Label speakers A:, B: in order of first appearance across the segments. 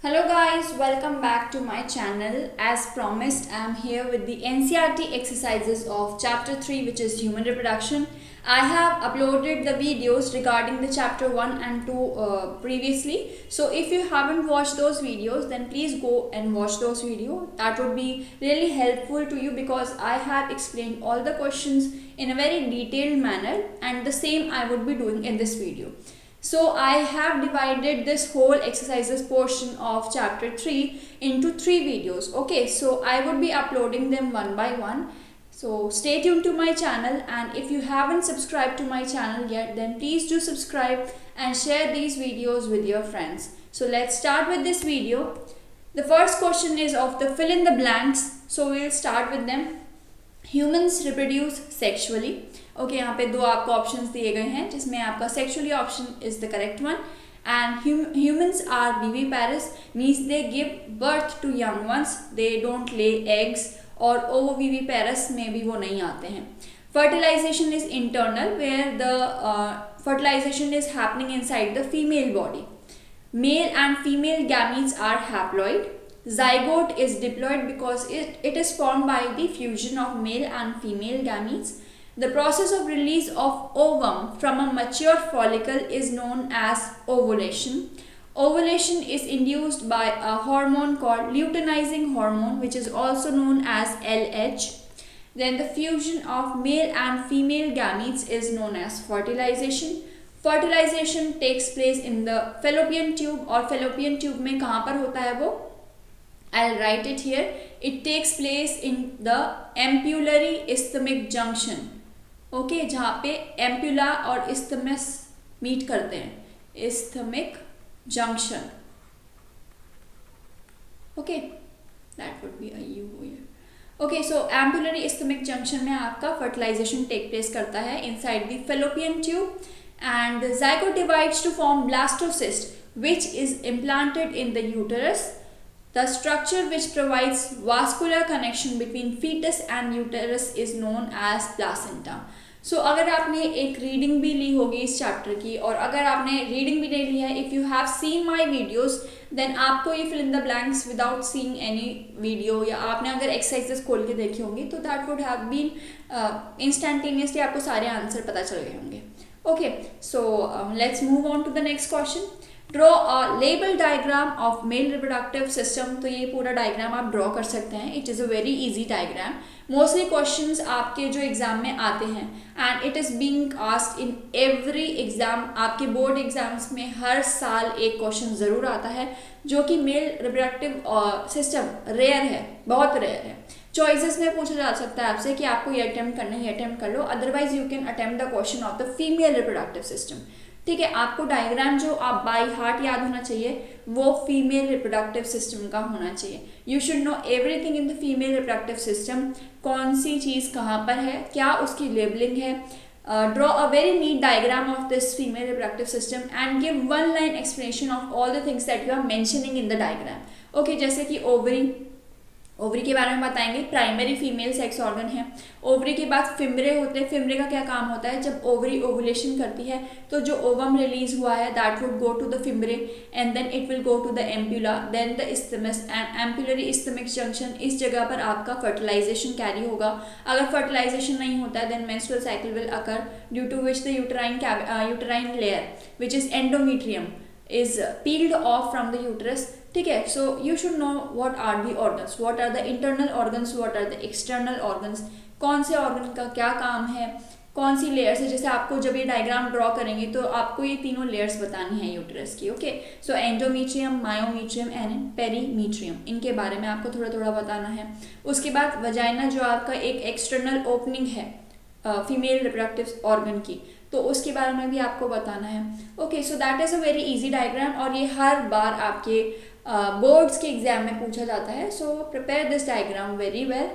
A: Hello guys, welcome back to my channel. As promised, I am here with the NCERT exercises of chapter 3, which is human reproduction. I have uploaded the videos regarding the chapter 1 and 2 previously. So if you haven't watched those videos, then please go and watch those videos. That would be really helpful to you because I have explained all the questions in a very detailed manner, and the same I would be doing in this video. So I have divided this whole exercises portion of chapter 3 into 3 videos. Okay, so I would be uploading them one by one. So stay tuned to my channel, and if you haven't subscribed to my channel yet, then please do subscribe and share these videos with your friends. So let's start with this video. The first question is of the fill in the blanks. So we'll start with them. Humans reproduce sexually. Okay यहाँ पे दो आपको options दिए गए हैं जिसमें आपका sexually option is the correct one and humans are viviparous means they give birth to young ones, they don't lay eggs, और ओविविपैरस में भी वो नहीं आते हैं. Fertilization is internal where the fertilization is happening inside the female body. Male and female gametes are haploid. Zygote is diploid because it is formed by the fusion of male and female gametes. The process of release of ovum from a mature follicle is known as ovulation. Ovulation is induced by a hormone called luteinizing hormone, which is also known as LH. Then the fusion of male and female gametes is known as fertilization. Fertilization takes place in the fallopian tube, और fallopian tube में कहाँ पर होता है वो? I'll write it here. It takes place in the ampullary isthmic junction. Okay, जहाँ पे ampulla और isthmus meet करते हैं. Isthmic junction. Okay, that would be a U here. Okay, so ampullary isthmic junction में आपका fertilization take place करता है inside the fallopian tube, and the zygote divides to form blastocyst, which is implanted in the uterus. The structure which provides vascular connection between fetus and uterus is known as placenta. So अगर आपने एक reading भी ली होगी इस chapter की, और अगर आपने रीडिंग भी नहीं ली है, if you have seen my videos, then आपको ये fill in the blanks without seeing any video, या आपने अगर एक्सरसाइजेस खोल के देखी होंगी तो that would have been instantaneously आपको सारे आंसर पता चल गए होंगे. Okay, so let's move on to the next question. Draw a label diagram of male reproductive system. तो ये पूरा डायग्राम आप ड्रॉ कर सकते हैं. It is a very easy diagram. Mostly questions आपके जो एग्जाम में आते हैं, and it is being asked in every exam. आपके बोर्ड एग्जाम्स में हर साल एक क्वेश्चन ज़रूर आता है जो कि मेल रिप्रोडक्टिव सिस्टम रेयर है, बहुत रेयर है. चॉइसेस में पूछा जा सकता है आपसे कि आपको ये अटेम्प्ट करना है, ये अटेम्प्ट कर लो, otherwise you can attempt the question of the female reproductive system. ठीक है, आपको डायग्राम जो आप बाय हार्ट याद होना चाहिए वो फीमेल रिप्रोडक्टिव सिस्टम का होना चाहिए. You should know everything in the female reproductive system. कौन सी चीज़ कहाँ पर है, क्या उसकी लेबलिंग है. Draw a very neat diagram of this female reproductive system and give one line explanation of all the things that you are mentioning in the diagram. Okay, जैसे कि ovary के बारे में बताएंगे. प्राइमरी फीमेल सेक्स ऑर्गन है. Ovary के बाद फिमरे होते हैं. फिमरे का क्या काम होता है, जब ओवरी ओवुलेशन करती है तो जो ओवम रिलीज हुआ है that would go to the fimbriae and then it will go to the ampulla, then the isthmus and ampullary isthmic junction. इस जगह पर आपका फर्टिलाइजेशन कैरी होगा. अगर फर्टिलाइजेशन नहीं होता है then menstrual cycle will occur, due to which the uterine layer which is endometrium is peeled off from the uterus. ठीक है, so you should know what are the organs, what are the internal organs, what are the external organs. कौन से organ का क्या काम है, कौन सी layers है. जैसे आपको जब ये डायग्राम ड्रॉ करेंगे तो आपको ये तीनों लेयर्स बतानी है यूटरस की. Okay, so endometrium, myometrium and perimetrium, इनके बारे में आपको थोड़ा थोड़ा बताना है. उसके बाद वजाइना जो आपका एक एक्सटर्नल ओपनिंग है फीमेल रिप्रोडक्टिव ऑर्गन की, तो उसके बारे में भी आपको बताना है. Okay, so that is a very easy diagram, और ये हर बार आपके बोर्ड्स के एग्जाम में पूछा जाता है. So prepare this diagram very well,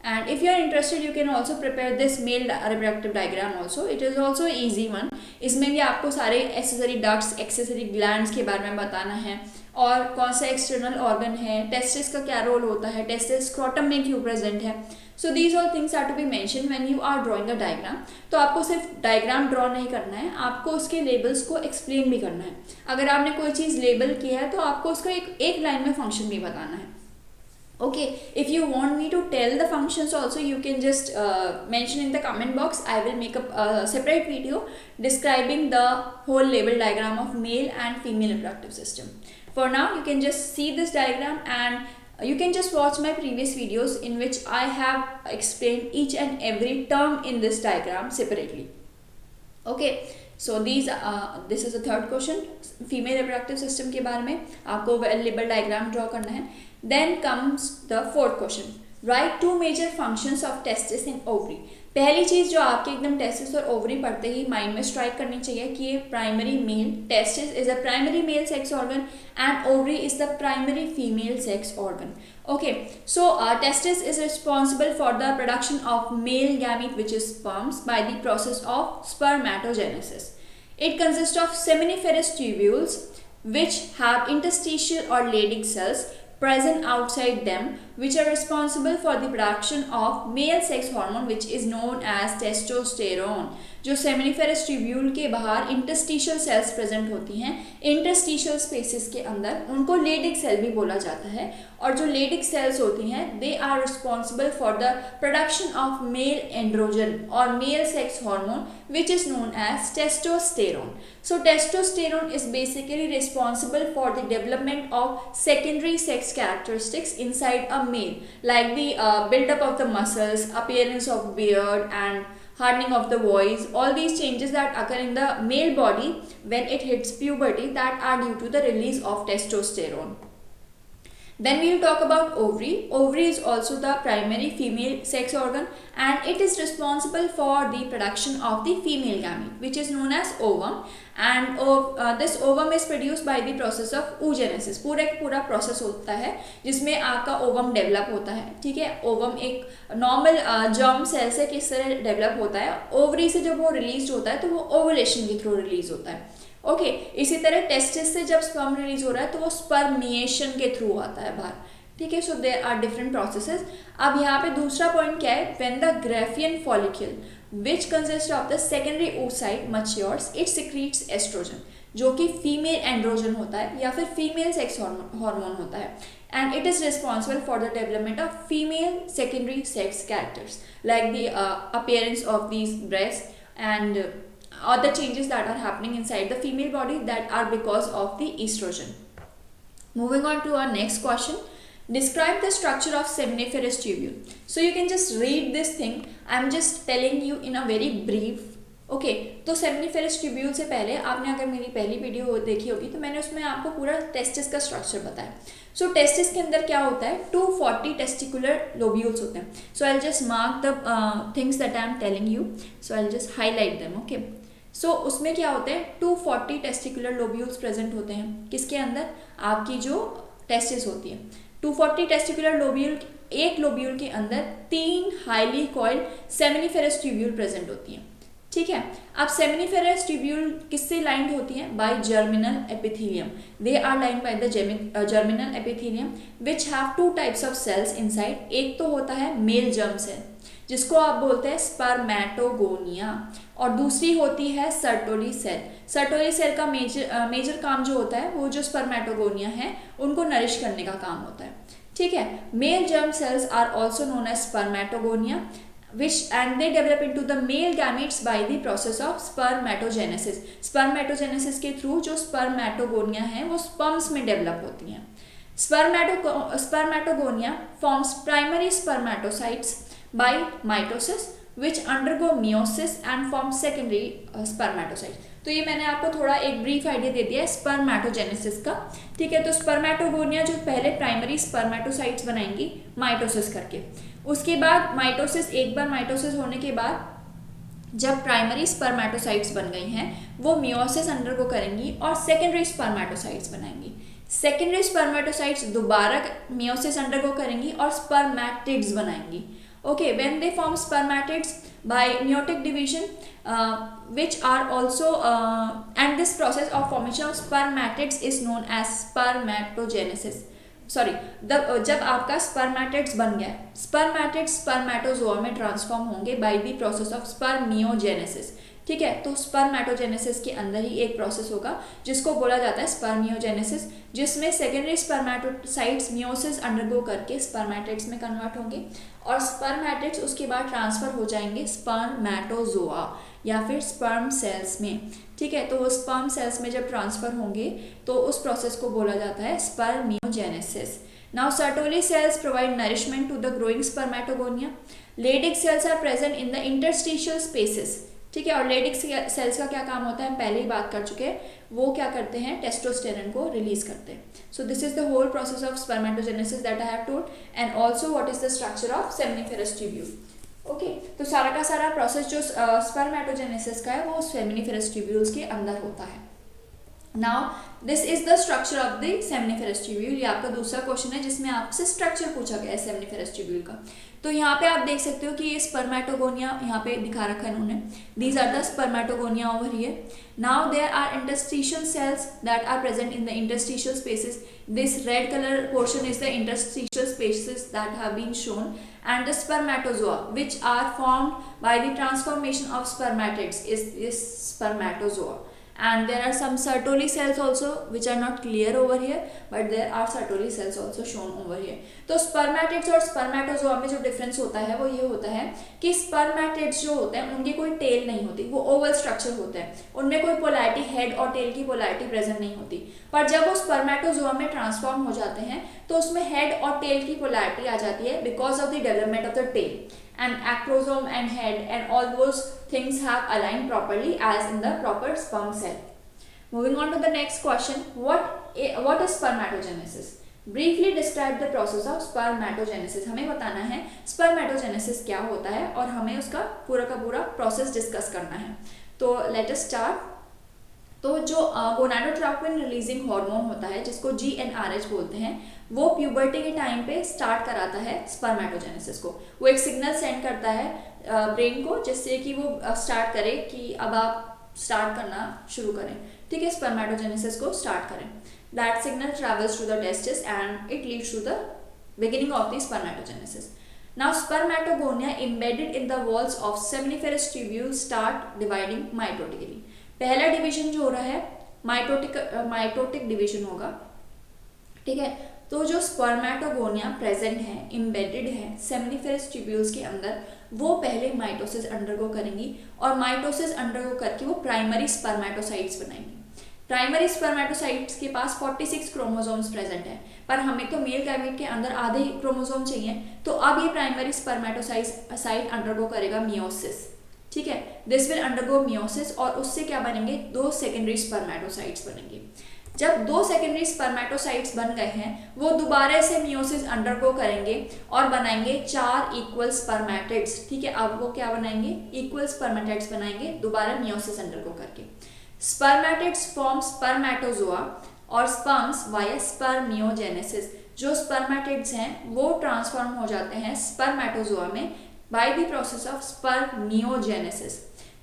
A: and if you are interested you can also prepare this male reproductive diagram also. It is also easy one. इसमें भी आपको सारे एक्सेसरी डक्ट्स, एक्सेसरी ग्लैंड्स के बारे में बताना है, और कौन सा एक्सटर्नल ऑर्गन है, टेस्टिस का क्या रोल होता है, टेस्टिस स्क्रॉटम में क्यों प्रेजेंट है. So these all things are to be mention when you are drawing a diagram. तो आपको सिर्फ डायग्राम ड्रॉ नहीं करना है, आपको उसके लेबल्स को एक्सप्लेन भी करना है. अगर आपने कोई चीज़ लेबल किया है तो आपको उसका एक लाइन में फंक्शन भी बताना है. Okay, if you want me to tell the functions also, you can just mention in the comment box. I will make a separate video describing the whole label diagram of male and female reproductive system. For now, you can just see this diagram and you can just watch my previous videos in which I have explained each and every term in this diagram separately. Okay, so this is the third question. Female reproductive system के बारे में आपको label diagram draw करना है. Then comes the fourth question. Write two major functions of testis and ovary. पहली चीज़ जो आपके एकदम टेस्टिस और ओवरी पढ़ते ही माइंड में स्ट्राइक करनी चाहिए कि ये primary male, testis is a primary male sex organ and ovary is the primary female sex organ. Okay, so testis is responsible for the production of male gamete which is sperms by the process of spermatogenesis. It consists of seminiferous tubules which have interstitial or Leydig cells present outside them which are responsible for the production of male sex hormone which is known as testosterone. जो seminiferous tubule के बाहर interstitial cells present होती हैं, interstitial spaces के अंदर, उनको Leydig cell भी बोला जाता है. और जो लेडिक सेल्स होती हैं they are responsible for the production of male androgen और male sex hormone which is known as testosterone. So testosterone is basically responsible for the development of secondary sex characteristics inside a male, like the buildup of the muscles, appearance of beard and hardening of the voice. All these changes that occur in the male body when it hits puberty that are due to the release of testosterone. Then we will talk about ovary. Ovary is also the primary female sex organ and it is responsible for the production of the female gamete which is known as ovum. And this ovum is produced by the process of oogenesis. पूरा process होता है जिसमें आपका ovum develop होता है. ठीक है, ovum एक नॉर्मल जर्म सेल से किस तरह डेवलप होता है, ओवरी से जब वो रिलीज होता है तो वो ओवुलेशन के थ्रू रिलीज होता है. ओके, इसी तरह टेस्टिस से जब स्पर्म रिलीज हो रहा है तो वो स्पर्मिएशन के थ्रू आता है बाहर. ठीक है, so there are different processes. अब यहाँ पे दूसरा पॉइंट क्या है, when the graafian follicle which consist of the secondary oocyte matures it secretes oestrogen, जो कि फीमेल एंड्रोजन होता है या फिर फीमेल सेक्स हार्मोन होता है. And it is responsible for the development of female secondary sex characters like the appearance of these breasts and other changes that are happening inside the female body that are because of the estrogen. Moving on to our next question. Describe the structure of seminiferous tubule. So you can just read this thing. I'm just telling you in a very brief. Okay, तो seminiferous tubule से पहले आपने अगर मेरी पहली video देखी होगी तो मैंने उसमें आपको पूरा टेस्टिस का स्ट्रक्चर बताया. सो टेस्टिस के अंदर क्या होता है, 240 टेस्टिकुलर लोब्यूल्स होते हैं. So I will just mark the things that I am telling you, so I will just highlight them. Okay, so उसमें क्या होते हैं, 240 टेस्टिकुलर लोब्यूल्स प्रेजेंट होते हैं. किसके अंदर, आपकी जो टेस्टिस होती है. 240 टेस्टिकुलर लोब्यूल, एक लोब्यूल के अंदर 3 highly coiled seminiferous tubule present होती हैं. ठीक है, अब सेमिनिफेरस ट्यूब्यूल किससे लाइंड होती हैं, by germinal epithelium. They are lined by the germinal epithelium which have 2 types of cells inside. एक तो होता है मेल जर्म सेल जिसको आप बोलते हैं स्पर्मेटोगोनिया, और दूसरी होती है सर्टोली सेल. सर्टोली सेल का मेजर काम जो होता है वो जो स्पर्मेटोगोनिया है उनको नरिश करने का काम होता है. ठीक है, male germ cells are also known as spermatogonia which and they develop into the male gametes by the process of spermatogenesis. Spermatogenesis के थ्रू जो स्पर्मेटोगोनिया है वो स्पर्म्स में डेवलप होती हैं. Spermatogonia forms primary spermatocytes by mitosis which undergo meiosis and form secondary spermatocytes. तो ये मैंने आपको थोड़ा एक ब्रीफ आइडिया दे दिया है स्पर्मेटोजेनेसिस का. ठीक है, तो स्पर्मेटोगोनिया जो पहले प्राइमरी स्पर्मेटोसाइट्स बनाएंगी माइटोसिस करके, उसके बाद माइटोसिस, एक बार माइटोसिस होने के बाद जब प्राइमरी स्पर्मेटोसाइट्स बन गई हैं वो मियोसिस अंडरगो करेंगी और सेकेंडरी स्पर्मेटोसाइट्स बनाएंगी. सेकेंडरी स्पर्मेटोसाइट्स दोबारा मियोसिस अंडरगो करेंगी और स्पर्मेटिड्स बनाएंगी. Okay, when they form spermatids by meiotic division, which are also and this process of formation of spermatids is known as spermatogenesis. Sorry, जब आपका spermatids बन गया, spermatids spermatozoa में transform होंगे by the process of spermiogenesis. ठीक है, तो spermatogenesis के अंदर ही एक प्रोसेस होगा जिसको बोला जाता है स्पर्मियोजेनेसिस, जिसमें सेकेंडरी स्पर्मेटोसाइट्स मियोसिस अंडरगो करके स्पर्मेटिड्स में कन्वर्ट होंगे और स्पर्मेटिड्स उसके बाद ट्रांसफर हो जाएंगे स्पर्मेटोजोआ या फिर स्पर्म सेल्स में। ठीक है, तो वो स्पर्म सेल्स में जब ट्रांसफर होंगे तो उस प्रोसेस को बोला जाता है spermiogenesis. Now Sertoli cells provide nourishment to the growing spermatogonia. Leydig cells are present in the interstitial spaces. ठीक है, और लेडिक सेल्स का क्या काम होता है, पहले ही बात कर चुके हैं, वो क्या करते हैं, टेस्टोस्टेरोन को रिलीज करते हैं। So this is the whole process of spermatogenesis that I have told, and also what is the structure of seminiferous tubule. Okay, तो सारा का सारा प्रोसेस जो स्पर्मेटोजेनेसिस का है वो सेमिनिफेरस ट्यूब्यूल्स के अंदर होता है। Now this is the structure of the seminiferous tubule. ये आपका दूसरा क्वेश्चन है जिसमें आपसे स्ट्रक्चर पूछा गया है सेमिनिफेरस ट्यूब्यूल का। तो यहाँ पे आप देख सकते हो कि ये स्पर्मेटोगोनिया यहाँ पे दिखा रखा है इन्होंने, these are the spermatogonia over here. Now there are interstitial cells that are present in the interstitial spaces. This red color portion is the interstitial spaces that have been shown, and the spermatozoa which are formed by the transformation of spermatids is this spermatozoa. And there are some Sertoli cells also which are not clear over here, but there are Sertoli cells also shown over here. तो spermatids और spermatozoa में जो difference होता है वो ये होता है कि spermatids जो होते हैं उनकी कोई टेल नहीं होती, वो ओवल स्ट्रक्चर होते हैं, उनमें कोई पोलैरिटी, हेड और टेल की पोलैरिटी प्रेजेंट नहीं होती। पर जब वो स्पर्मेटोजोआ में ट्रांसफॉर्म हो जाते हैं तो उसमें हेड और टेल की पोलैरिटी आ जाती है because of the development of the tail, and acrosome and head and all those things have aligned properly as in the proper sperm cell. Moving on to the next question, what is spermatogenesis? Briefly describe the process of spermatogenesis. हमें बताना है spermatogenesis क्या होता है और हमें उसका पूरा का पूरा प्रोसेस डिस्कस करना है। तो let us start. तो जो गोनाडोट्रोपिन रिलीजिंग हार्मोन होता है जिसको GnRH बोलते हैं, वो प्यूबर्टी के टाइम पे स्टार्ट कराता है स्पर्मेटोजेनेसिस को। वो एक सिग्नल सेंड करता है ब्रेन को जिससे कि वो स्टार्ट करे कि अब आप स्टार्ट करना शुरू करें। ठीक है, स्पर्मेटोजेनेसिस को स्टार्ट करें। That signal travels to the testis and it leads to the beginning of the spermatogenesis. Now spermatogonia embedded in the walls of seminiferous tubules start dividing mitotically. पहला डिवीजन जो हो रहा है माइटोटिक डिवीजन होगा। ठीक है, तो जो स्पर्मेटोगोनिया प्रेजेंट है, एम्बेडेड है सेमिनिफेरस ट्यूब्यूल्स के अंदर, वो पहले माइटोसिस अंडरगो करेंगी और माइटोसिस अंडरगो करके वो प्राइमरी स्पर्मेटोसाइट्स बनाएंगी। प्राइमरी स्पर्मेटोसाइट्स के पास 46 क्रोमोसोम्स प्रेजेंट है, पर हमें तो मेल गैमेट के अंदर आधे ही क्रोमोसोम चाहिए, तो अब ये प्राइमरी स्पर्मेटोसाइट अंडरगो करेगा मियोसिस। ठीक है, दिस विल अंडरगो मियोसिस और उससे क्या बनेंगे, 2 सेकेंडरी स्पर्मेटोसाइट्स बनेंगे। जब 2 सेकेंडरी स्पर्मेटोसाइट्स बन गए हैं वो दोबारा से मियोसिस अंडरगो करेंगे और बनाएंगे 4 इक्वल स्पर्मेटिड्स। ठीक है, अब वो क्या बनाएंगे, इक्वल स्पर्मेटिड्स बनाएंगे दोबारा मियोसिस अंडरगो करके। स्पर्मेटिड्स फॉर्म स्पर्मेटोजोआ और स्पर्म्स वाया स्पर्मियोजेनेसिस। जो स्पर्मेटिड्स हैं वो ट्रांसफॉर्म हो जाते हैं स्पर्मेटोजोआ में by the process of spermiogenesis.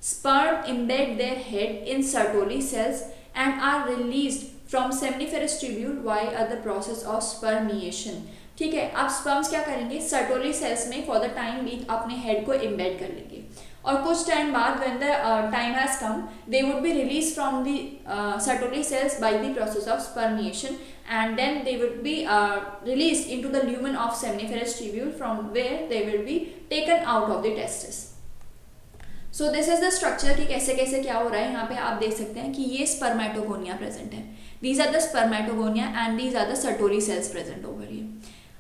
A: Sperm embed their head in Sertoli cells and are released from seminiferous tubule via the process of spermiation. ठीक है, अब स्पर्म्स क्या करेंगे, सर्टोली सेल्स में फॉर द टाइम बीइंग अपने head को embed कर लेंगे और कुछ टाइम बाद when the time has come they would be release from the Sertoli cells by the process of spermiation and then they would be released into the lumen of seminiferous tubule from where they will be taken out of the testis. So this is the structure कि कैसे कैसे क्या हो रहा है। यहाँ पे आप देख सकते हैं कि ये स्पर्मेटोगोनिया प्रेजेंट है, these are the spermatogonia and these are the Sertoli cells present over here.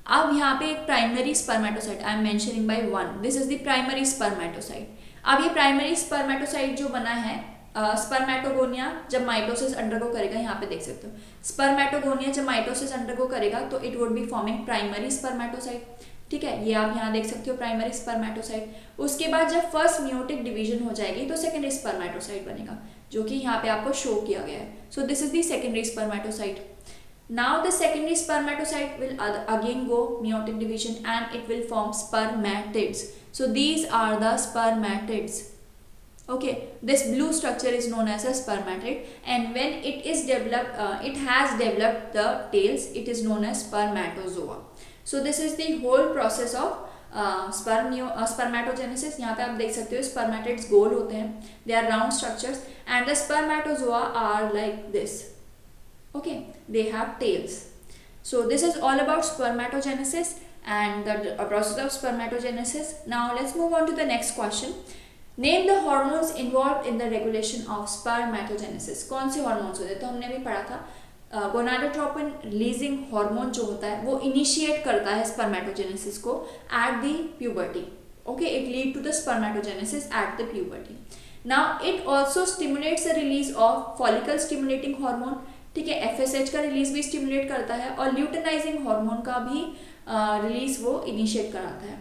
A: अब यहाँ पे एक primary spermatocyte I am mentioning by 1, this is the primary spermatocyte. अब ये प्राइमरी स्पर्मेटोसाइट जो बना है स्पर्मेटोगोनिया जब माइटोसिस अंडरगो करेगा, यहाँ पे देख सकते हो स्पर्मेटोगोनिया जब माइटोसिस अंडरगो करेगा तो it would be forming primary spermatocyte. ठीक है, ये आप यहाँ देख सकते हो प्राइमरी स्पर्मेटोसाइट। उसके बाद जब फर्स्ट मियोटिक डिवीजन हो जाएगी तो सेकेंडरी स्पर्मेटोसाइट बनेगा जो कि यहाँ पे आपको शो किया गया है। सो this is the secondary spermatocyte. Now the secondary spermatocyte will again go meiotic division and it will form spermatids. So these are the spermatids. Okay, this blue structure is known as a spermatid, and when it is developed, it has developed the tails, it is known as spermatozoa. So this is the whole process of spermatogenesis. यहाँ पे आप देख सकते हो spermatids गोल होते हैं, they are round structures, and the spermatozoa are like this. Okay, they have tails. So this is all about spermatogenesis and the process of spermatogenesis. Now let's move on to the next question. Name the hormones involved in the regulation of spermatogenesis. कौन से hormones होते हैं? तो हमने भी पढ़ा था gonadotropin releasing hormone जो होता है वो इनिशिएट करता है स्पर्मेटोजेनेसिस को at the puberty. Okay, it lead to the spermatogenesis at the puberty. Now it also stimulates the release of follicle stimulating hormone. ठीक है, FSH का रिलीज भी स्टिमुलेट करता है और ल्यूटेनाइजिंग हार्मोन का भी रिलीज वो इनिशिएट कराता है,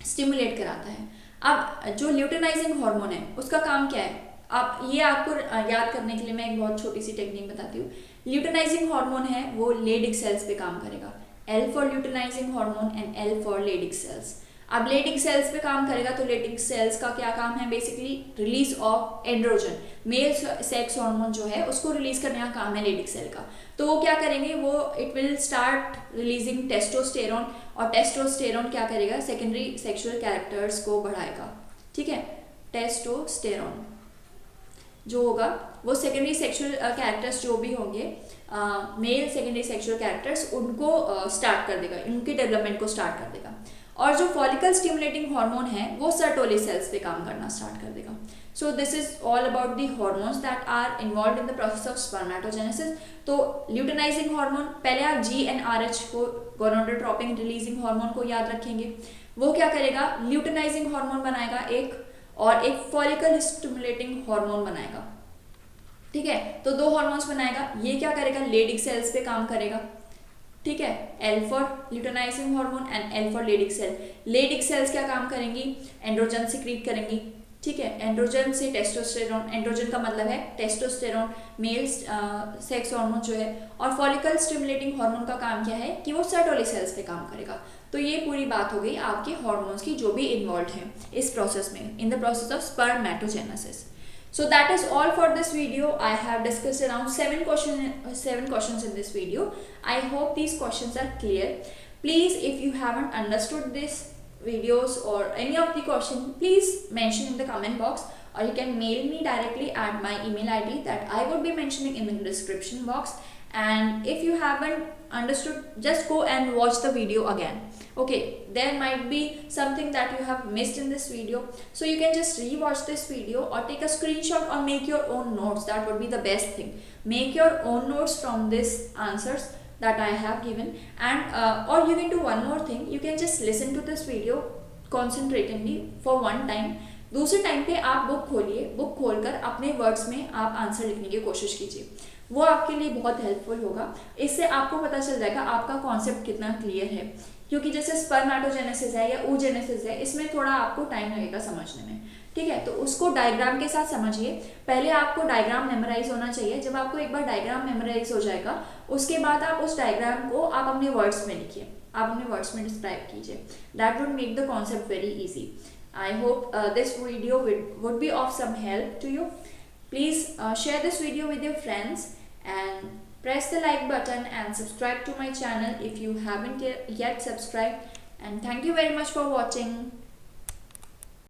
A: स्टिमुलेट कराता है. अब जो ल्यूटेनाइजिंग हार्मोन है उसका काम क्या है? आप ये आपको याद करने के लिए मैं एक बहुत छोटी सी टेक्निक बताती हूँ. ल्यूटेनाइजिंग हार्मोन है वो लेडिक सेल्स पे काम करेगा. L for luteinizing hormone and L for Leydig cells. अब लेडिक सेल्स पे काम करेगा तो लेडिक सेल्स का क्या काम है? Basically release of androgen, mail sex hormone जो है उसको रिलीज करने का काम है लेडिक सेल का. तो वो क्या करेंगे? वो it will start releasing testosterone, और टेस्टोस्टेरोन क्या करेगा? सेकेंडरी सेक्सुअल कैरेक्टर्स को बढ़ाएगा. ठीक है, टेस्टोस्टेरोन जो होगा वो सेकेंडरी सेक्सुअल कैरेक्टर्स जो भी होंगे, मेल सेकेंडरी सेक्सुअल कैरेक्टर्स, उनको स्टार्ट कर देगा, उनके डेवलपमेंट को स्टार्ट कर देगा. और जो फॉलिकल स्टिमुलेटिंग हार्मोन है वो सर्टोली सेल्स पे काम करना स्टार्ट कर देगा. So this is all about the hormones that are involve in the process of spermatogenesis. तो ल्यूटेनाइजिंग हार्मोन, पहले आप GnRH को, गोनाडोट्रोपिन रिलीजिंग हार्मोन को याद रखेंगे. वो क्या करेगा? ल्यूटेनाइजिंग हार्मोन बनाएगा एक, और एक फॉलिकल स्टिमुलेटिंग हार्मोन बनाएगा. ठीक है, तो दो हार्मोन्स बनाएगा. ये क्या करेगा? लेडिक सेल्स पे काम करेगा. ठीक है, L for luteinizing hormone and L for Leydig cell. Leydig cells क्या काम करेंगी? एंड्रोजन सिक्रीट करेंगी. ठीक है, एंड्रोजन से टेस्टोस्टेरोन, एंड्रोजन का मतलब है टेस्टोस्टेरोन, मेल सेक्स हार्मोन जो है. और फॉलिकल स्टिमुलेटिंग हार्मोन का काम क्या है? कि वो सर्टोली सेल्स पे काम करेगा. तो ये पूरी बात हो गई आपके हार्मोन्स की जो भी इन्वॉल्व हैं इस प्रोसेस में, इन the process of spermatogenesis. So that is all for this video. I have discussed around 7 questions in this video. I hope these questions are clear. Please, if you haven't understood this videos or any of the question, please mention in the comment box, or you can mail me directly at my email ID that I would be mentioning in the description box. And if you haven't understood, just go and watch the video again. Okay, there might be something that you have missed in this video, so you can just re-watch this video or take a screenshot or make your own notes. That would be the best thing. Make your own notes from these answers that I have given, and or you can do one more thing. You can just listen to this video concentratedly for one time. दूसरे time पे आप book खोलिए, book खोलकर अपने words में आप answer लिखने की कोशिश कीजिए. वो आपके लिए बहुत हेल्पफुल होगा. इससे आपको पता चल जाएगा आपका कॉन्सेप्ट कितना क्लियर है, क्योंकि जैसे स्पर्मेटोजेनेसिस है या oogenesis है, इसमें थोड़ा आपको टाइम लगेगा समझने में. ठीक है, तो उसको डायग्राम के साथ समझिए. पहले आपको डायग्राम मेमोराइज होना चाहिए. जब आपको एक बार डायग्राम मेमोराइज हो जाएगा, उसके बाद आप उस डायग्राम को आप अपने वर्ड्स में लिखिए, आप अपने वर्ड्स में डिस्क्राइब कीजिए. That would make the concept very easy. I hope this video would be of some help to you. Please share this video with your friends and press the like button and subscribe to my channel if you haven't yet subscribed. And thank you very much for watching.